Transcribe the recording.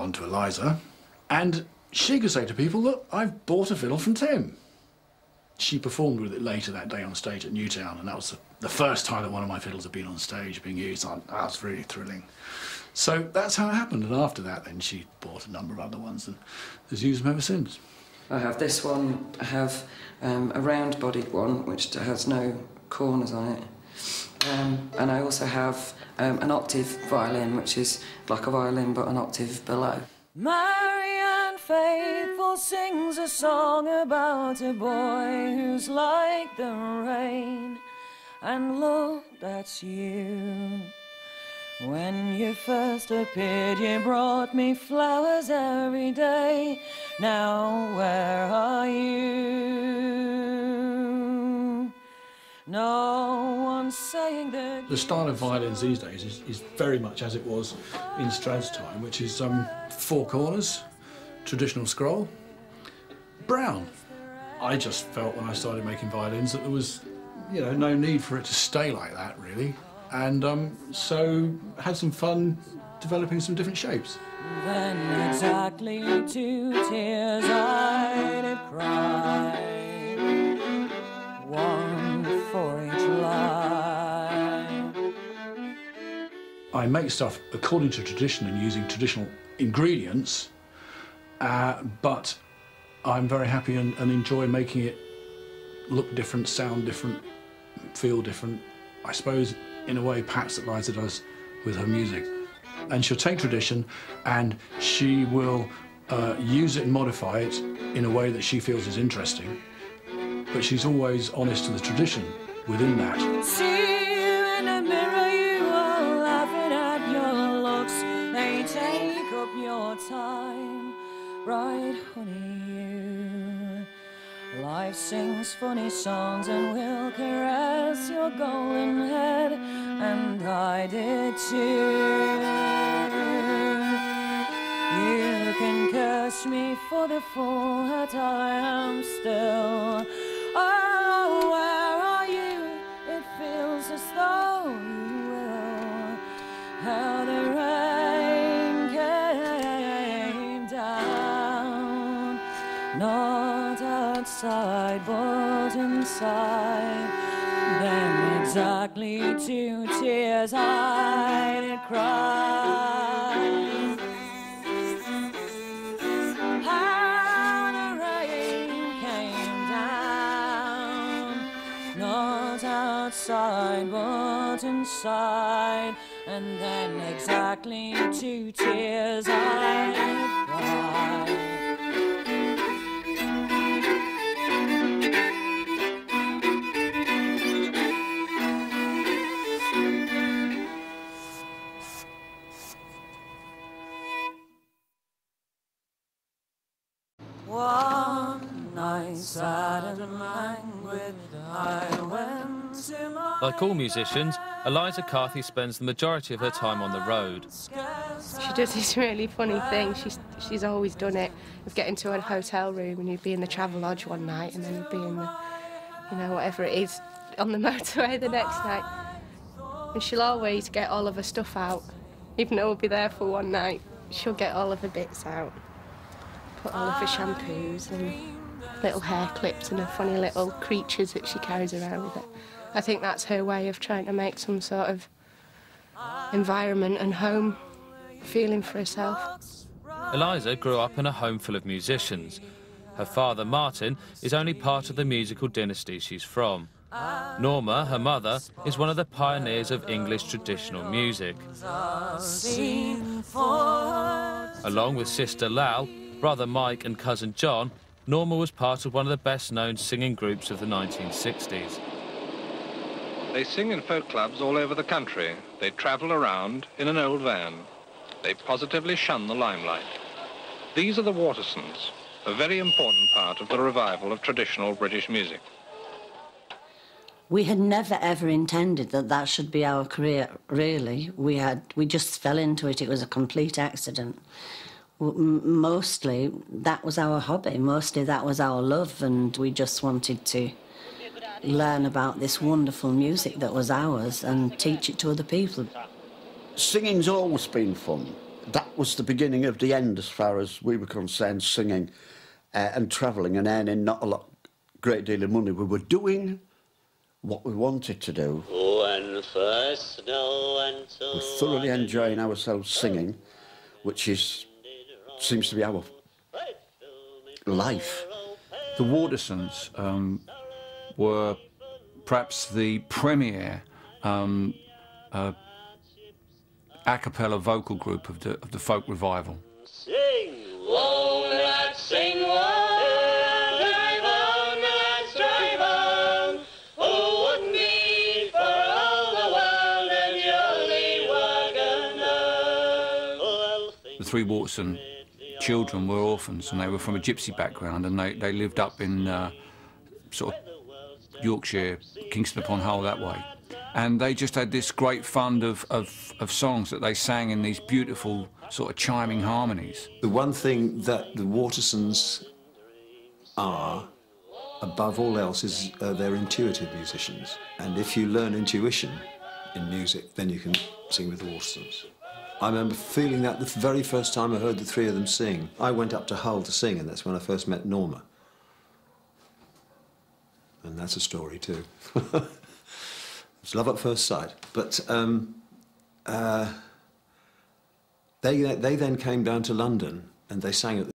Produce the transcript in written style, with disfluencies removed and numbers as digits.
on to Eliza, and she could say to people, look, I've bought a fiddle from Tim. She performed with it later that day on stage at Newtown, and that was the first time that one of my fiddles had been on stage being used. That was really thrilling. So that's how it happened, and after that then she bought a number of other ones and has used them ever since. I have this one, I have a round-bodied one which has no corners on it, and I also have an octave violin, which is like a violin but an octave below. Marianne Faithful sings a song about a boy who's like the rain, and look, that's you. When you first appeared, you brought me flowers every day. Now where are you? No one's saying that... The style of violins these days is very much as it was in Stradd's time, which is 4 corners, traditional scroll, brown. I just felt when I started making violins that there was, you know, no need for it to stay like that, really. And so had some fun developing some different shapes. Then exactly 2 tears I did cry, 1 for each line. I make stuff according to tradition and using traditional ingredients, but I'm very happy and enjoy making it look different, sound different, feel different. I suppose, in a way, perhaps that Eliza does with her music. And she'll take tradition and she will use it and modify it in a way that she feels is interesting, but she's always honest to the tradition within that. See you in the mirror, you are laughing at your looks. They take up your time, right, honey, you. Life sings funny songs and will caress your golden head, and I did too. You can curse me for the fool that I am still. Oh, where are you? It feels as though you will. How the rain came down, not outside but inside. Then exactly 2 tears I did cry. How the rain came down, not outside but inside. And then exactly 2 tears I did cry. One night, sad and languid, I went to my... Like all musicians, Eliza Carthy spends the majority of her time on the road. She does this really funny thing. She's always done it, of getting to a hotel room and you'd be in the Travelodge one night and then you'd be in the, you know, whatever it is, on the motorway the next night. And she'll always get all of her stuff out. Even though we'll be there for one night, she'll get all of her bits out. Put all of her shampoos and little hair clips and her funny little creatures that she carries around with her. I think that's her way of trying to make some sort of environment and home feeling for herself. Eliza grew up in a home full of musicians. Her father, Martin, is only part of the musical dynasty she's from. Norma, her mother, is one of the pioneers of English traditional music. Along with sister Lal, brother Mike and cousin John, Norma was part of one of the best-known singing groups of the 1960s. They sing in folk clubs all over the country. They travel around in an old van. They positively shun the limelight. These are the Watersons, a very important part of the revival of traditional British music. We had never, ever intended that that should be our career, really. We just fell into it. It was a complete accident. Mostly, that was our hobby. Mostly, that was our love, and we just wanted to learn about this wonderful music that was ours and teach it to other people. Singing's always been fun. That was the beginning of the end as far as we were concerned, singing and travelling and earning not a great deal of money. We were doing what we wanted to do. We're thoroughly enjoying ourselves singing, which seems to be our life. The Watersons were perhaps the premier a cappella vocal group of the folk revival. Sing, whoa, lads, sing, whoa, drive on, who wouldn't be for all the world in Yoli wagon? The three Waterson children were orphans, and they were from a gypsy background, and they lived up in sort of Yorkshire, Kingston upon Hull, that way. And they just had this great fund of songs that they sang in these beautiful sort of chiming harmonies. The one thing that the Watersons are, above all else, is they're intuitive musicians. And if you learn intuition in music, then you can sing with the Watersons. I remember feeling that the very first time I heard the three of them sing. I went up to Hull to sing, and that's when I first met Norma. And that's a story too. It's love at first sight. But they then came down to London and they sang at the